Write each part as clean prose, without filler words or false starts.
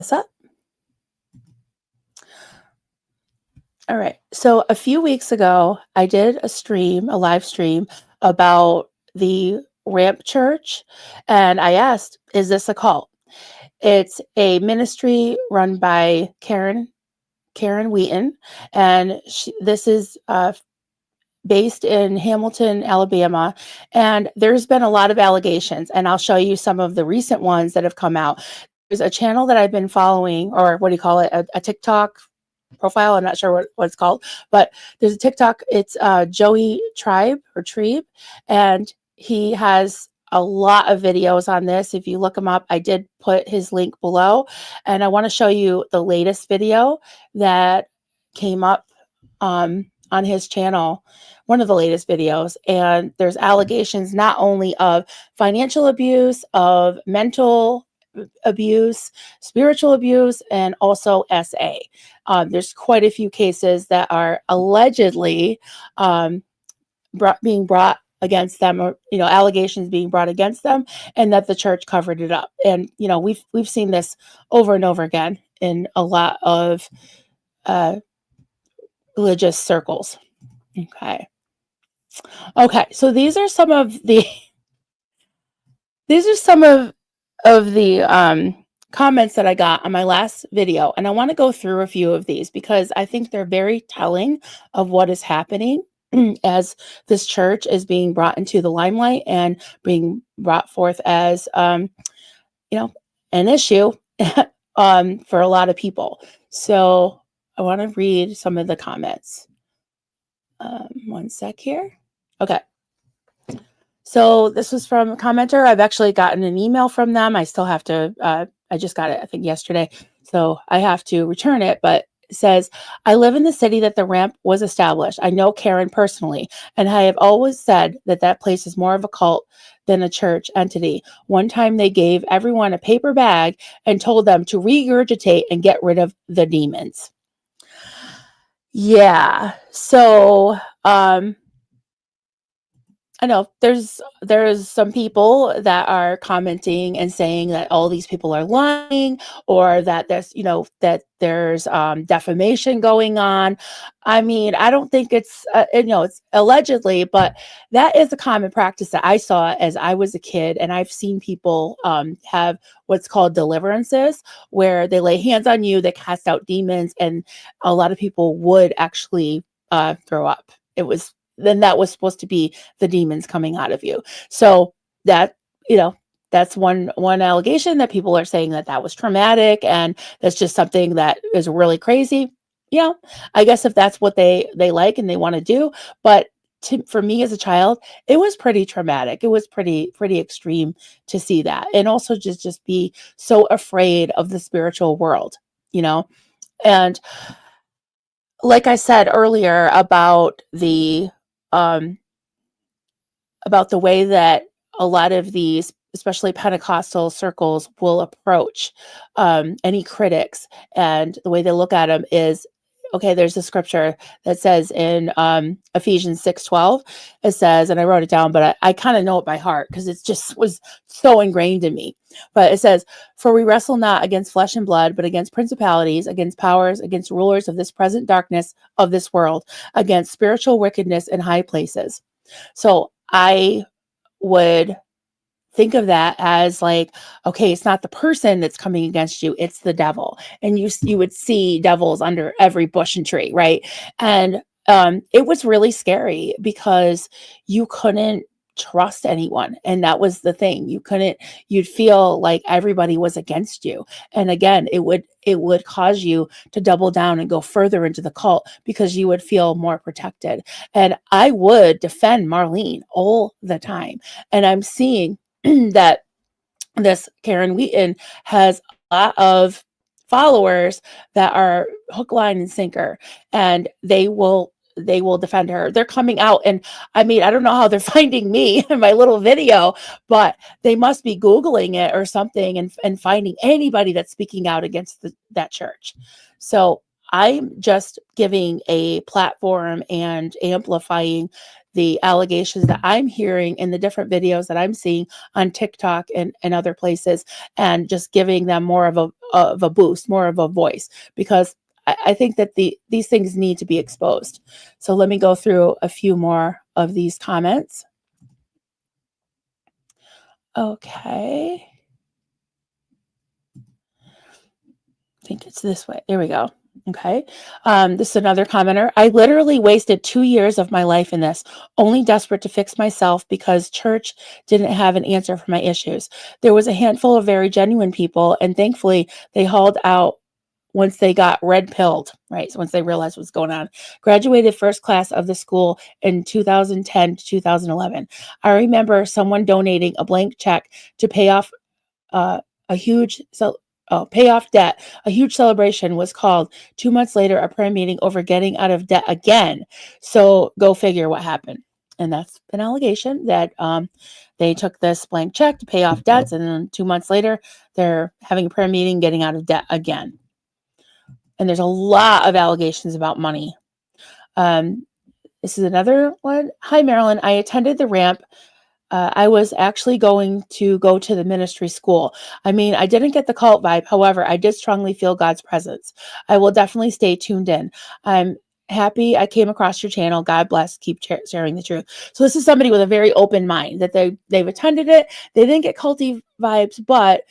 What's up? All right. So a few weeks ago, I did a live stream about the Ramp Church, and I asked, "Is this a cult?" It's a ministry run by Karen Wheaton, and this is based in Hamilton, Alabama. And there's been a lot of allegations, and I'll show you some of the recent ones that have come out. There's a channel that I've been following, or what do you call it? A TikTok profile. I'm not sure what it's called, but there's a TikTok. It's Joey Tribe, and he has a lot of videos on this. If you look him up, I did put his link below, and I want to show you the latest video that came up on his channel, one of the latest videos. And there's allegations not only of financial abuse, of mental abuse, spiritual abuse, and also SA. There's quite a few cases that are allegedly being brought against them, or allegations being brought against them, and that the church covered it up. And we've seen this over and over again in a lot of religious circles. Okay, so these are some of the comments that I got on my last video, and I want to go through a few of these because I think they're very telling of what is happening as this church is being brought into the limelight and being brought forth as an issue for a lot of people. So I want to read some of the comments. One sec here. Okay. So this was from a commenter. I've actually gotten an email from them. I still have to, I just got it, I think yesterday. So I have to return it, but it says, "I live in the city that the ramp was established. I know Karen personally, and I have always said that place is more of a cult than a church entity. One time they gave everyone a paper bag and told them to regurgitate and get rid of the demons." Yeah. So, I know there's some people that are commenting and saying that all these people are lying, or that there's defamation going on. I mean, I don't think it's it's allegedly, but that is a common practice that I saw as I was a kid, and I've seen people have what's called deliverances, where they lay hands on you, they cast out demons, and a lot of people would actually throw up. That was supposed to be the demons coming out of you. So that, that's one allegation, that people are saying that was traumatic, and that's just something that is really crazy. I guess if that's what they like and they want to do, but for me as a child, it was pretty traumatic. It was pretty extreme to see that, and also just be so afraid of the spiritual world, and like I said earlier about the way that a lot of these, especially Pentecostal circles, will approach any critics, and the way they look at them is, okay, there's a scripture that says in Ephesians 6:12, it says, and I wrote it down, but I kind of know it by heart because it just was so ingrained in me. But it says, "For we wrestle not against flesh and blood, but against principalities, against powers, against rulers of this present darkness of this world, against spiritual wickedness in high places." So I would think of that as like, okay, it's not the person that's coming against you, it's the devil. And you would see devils under every bush and tree, right? And it was really scary because you couldn't trust anyone. And that was the thing. You'd feel like everybody was against you. And again, it would cause you to double down and go further into the cult because you would feel more protected. And I would defend Marlene all the time. And I'm seeing that this Karen Wheaton has a lot of followers that are hook, line, and sinker, and they will defend her. They're coming out, and I mean, I don't know how they're finding me in my little video, but they must be Googling it or something and finding anybody that's speaking out against that church. So I'm just giving a platform and amplifying the allegations that I'm hearing in the different videos that I'm seeing on TikTok and other places, and just giving them more of a boost, more of a voice, because I think that these things need to be exposed. So let me go through a few more of these comments. Okay. I think it's this way. There we go. Okay. This is another commenter. I literally wasted 2 years of my life in this, only desperate to fix myself because church didn't have an answer for my issues. There was a handful of very genuine people, and thankfully they hauled out once they got red pilled, right? So once they realized what's going on. Graduated first class of the school in 2010 to 2011. I remember someone donating a blank check to pay off a huge pay off debt. A huge celebration was called. 2 months later, a prayer meeting over getting out of debt again. So go figure what happened. And that's an allegation that they took this blank check to pay off debts, and then 2 months later, they're having a prayer meeting, getting out of debt again. And there's a lot of allegations about money. This is another one. Hi, Marilyn. I attended the ramp. I was actually going to go to the ministry school. I mean, I didn't get the cult vibe. However, I did strongly feel God's presence. I will definitely stay tuned in. I'm happy I came across your channel. God bless. Keep sharing the truth. So this is somebody with a very open mind that they've attended it. They didn't get culty vibes, but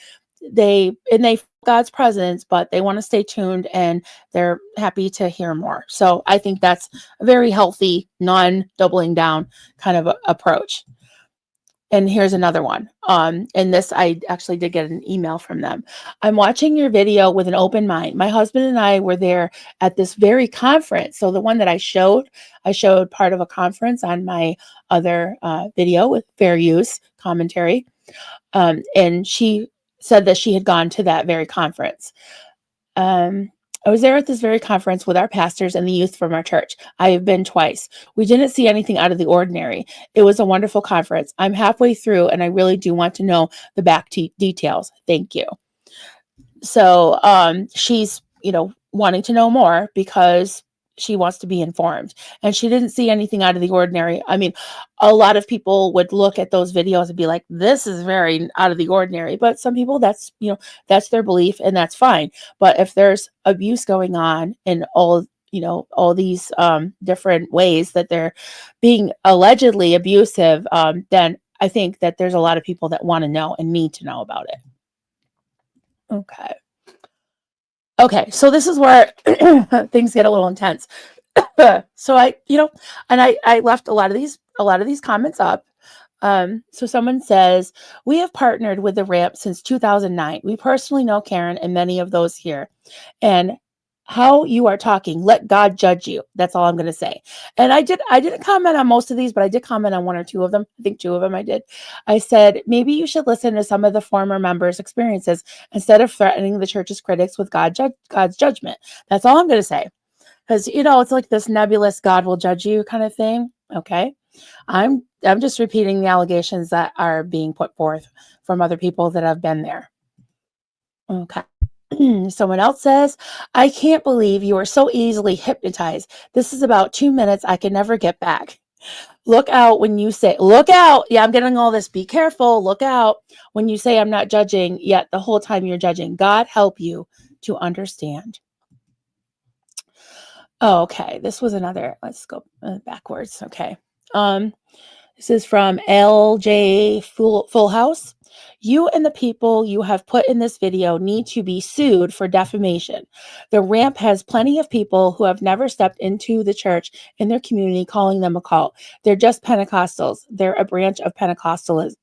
they feel God's presence, but they want to stay tuned and they're happy to hear more. So I think that's a very healthy, non-doubling down kind of approach. And here's another one. And this, I actually did get an email from them. I'm watching your video with an open mind. My husband and I were there at this very conference. So the one that I showed part of a conference on my other video with fair use commentary. And she said that she had gone to that very conference. I was there at this very conference with our pastors and the youth from our church. I have been twice. We didn't see anything out of the ordinary. It was a wonderful conference. I'm halfway through and I really do want to know the back details. Thank you. So she's, wanting to know more because she wants to be informed, and she didn't see anything out of the ordinary. I mean, a lot of people would look at those videos and be like, this is very out of the ordinary, but some people, that's their belief, and that's fine. But if there's abuse going on in all these different ways that they're being allegedly abusive, then I think that there's a lot of people that want to know and need to know about it. Okay, so this is where things get a little intense. So I left a lot of these comments up. So someone says, we have partnered with the ramp since 2009. We personally know Karen and many of those here. And how you are talking, let God judge you. That's all I'm going to say. And I didn't comment on most of these, but I did comment on one or two of them. I think two of them I did. I said, maybe you should listen to some of the former members' experiences instead of threatening the church's critics with God's judgment. That's all I'm going to say. Because, it's like this nebulous God will judge you kind of thing. Okay. I'm just repeating the allegations that are being put forth from other people that have been there. Okay. Someone else says, I can't believe you are so easily hypnotized. This is about 2 minutes I can never get back. Look out when you say, look out. Yeah, I'm getting all this. Be careful. Look out when you say I'm not judging, yet the whole time you're judging. God help you to understand. Oh, okay. This was another. Let's go backwards. Okay. This is from LJ Full House. You and the people you have put in this video need to be sued for defamation. The ramp has plenty of people who have never stepped into the church in their community calling them a cult. They're just Pentecostals. They're a branch of Pentecostalism,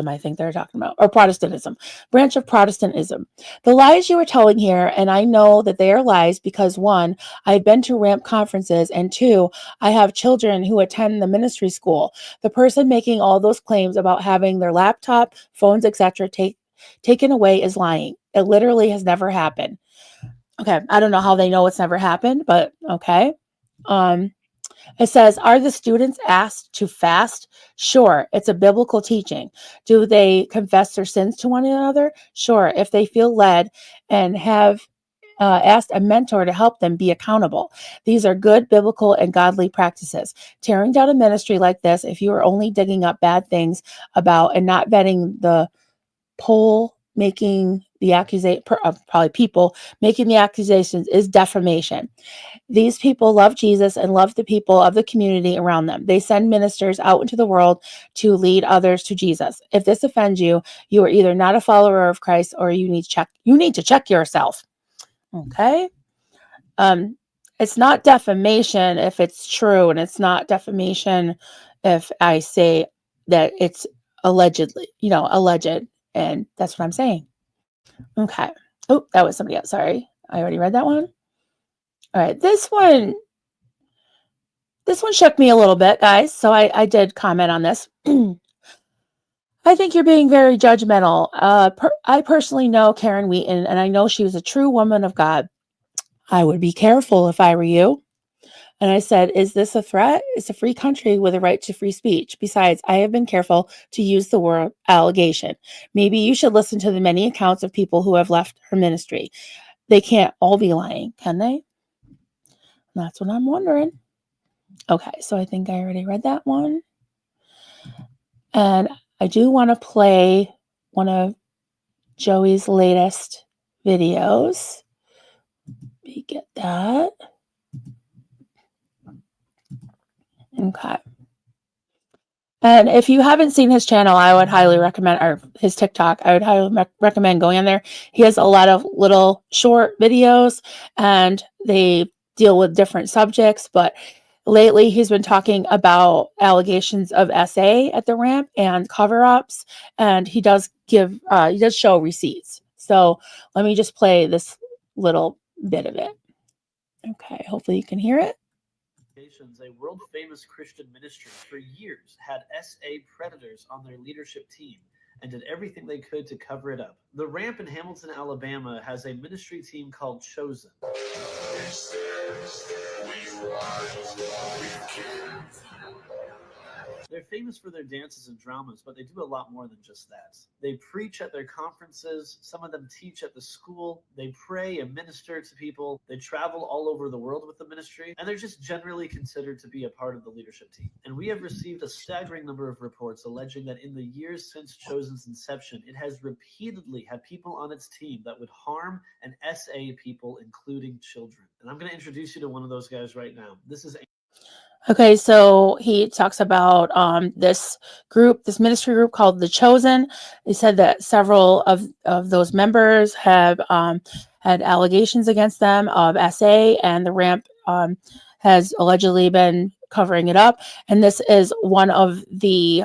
I think they're talking about, or Protestantism, branch of Protestantism. The lies you are telling here, and I know that they are lies because 1, I've been to ramp conferences, and 2, I have children who attend the ministry school. The person making all those claims about having their laptop, phones, etc. taken away is lying. It literally has never happened. Okay, I don't know how they know it's never happened, but okay. It says, are the students asked to fast? Sure, it's a biblical teaching. Do they confess their sins to one another? Sure, if they feel led and have asked a mentor to help them be accountable. These are good biblical and godly practices. Tearing down a ministry like this, if you are only digging up bad things about and not vetting the poll making the accusation, probably people making the accusations, is defamation. These people love Jesus and love the people of the community around them. They send ministers out into the world to lead others to Jesus. If this offends you, you are either not a follower of Christ or you need to check yourself. Okay. It's not defamation if it's true, and it's not defamation if I say that it's allegedly, alleged, and that's what I'm saying. Okay. Oh, that was somebody else. Sorry. I already read that one. All right. This one shook me a little bit, guys. So I did comment on this. I think you're being very judgmental. I personally know Karen Wheaton, and I know she was a true woman of God. I would be careful if I were you. And I said, is this a threat? It's a free country with a right to free speech. Besides, I have been careful to use the word allegation. Maybe you should listen to the many accounts of people who have left her ministry. They can't all be lying, can they? That's what I'm wondering. Okay, so I think I already read that one. And I do want to play one of Joey's latest videos. Let me get that. Okay. And if you haven't seen his channel, I would highly recommend, or his TikTok, I would highly recommend going in there. He has a lot of little short videos and they deal with different subjects, but lately he's been talking about allegations of SA at the ramp and cover-ups, and he does show receipts. So let me just play this little bit of it. Okay, hopefully you can hear it. A world-famous Christian ministry for years had SA predators on their leadership team and did everything they could to cover it up. The ramp in Hamilton, Alabama has a ministry team called Chosen. They're famous for their dances and dramas, but they do a lot more than just that. They preach at their conferences, some of them teach at the school, they pray and minister to people, they travel all over the world with the ministry, and they're just generally considered to be a part of the leadership team. And we have received a staggering number of reports alleging that in the years since Chosen's inception, it has repeatedly had people on its team that would harm and SA people, including children. And I'm going to introduce you to one of those guys right now. This is Okay, so he talks about this ministry group called The Chosen. He said that several of those members have had allegations against them of SA, and the ramp has allegedly been covering it up. And this is one of the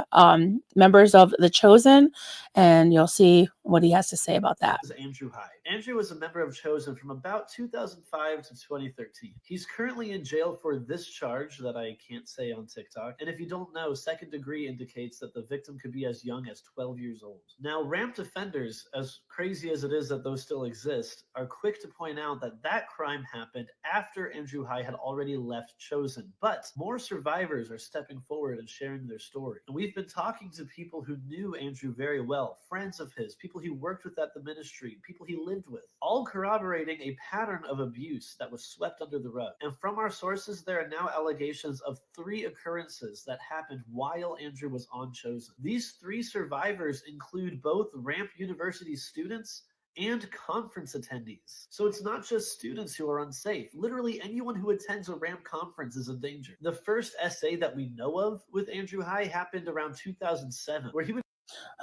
members of The Chosen, and you'll see what he has to say about that. This is Andrew Hyde. Andrew was a member of Chosen from about 2005 to 2013. He's currently in jail for this charge that I can't say on TikTok. And if you don't know, second degree indicates that the victim could be as young as 12 years old. Now, ramp defenders, as crazy as it is that those still exist, are quick to point out that that crime happened after Andrew Hyde had already left Chosen. But more survivors are stepping forward and sharing their story. And we've been talking to people who knew Andrew very well, friends of his, people he worked with at the ministry, people he lived with, all corroborating a pattern of abuse that was swept under the rug. And from our sources, there are now allegations of 3 occurrences that happened while Andrew was on Chosen. These 3 survivors include both Ramp University students and conference attendees. So it's not just students who are unsafe. Literally anyone who attends a ramp conference is in danger. The first SA that we know of with Andrew Hyde happened around 2007, where he would...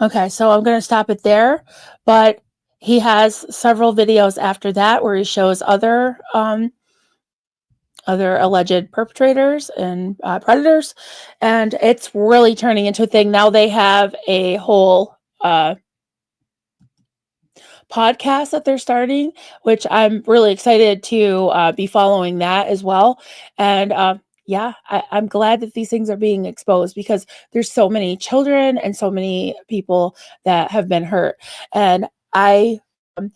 Okay, so I'm going to stop it there, but he has several videos after that where he shows other alleged perpetrators and predators, and it's really turning into a thing. Now they have a whole podcast that they're starting, which I'm really excited to be following that as well. And yeah, I'm glad that these things are being exposed, because there's so many children and so many people that have been hurt. And I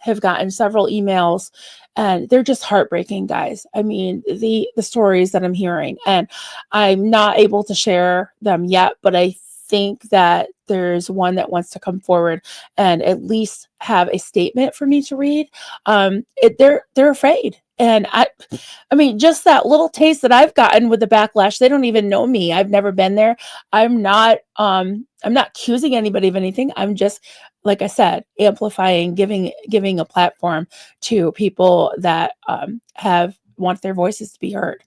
have gotten several emails, and they're just heartbreaking, guys. I mean, the stories that I'm hearing, and I'm not able to share them yet, but I think that there's one that wants to come forward and at least have a statement for me to read, they're afraid. And I mean, just that little taste that I've gotten with the backlash, they don't even know me. I've never been there. I'm not accusing anybody of anything. I'm just, like I said, amplifying, giving a platform to people that have want their voices to be heard.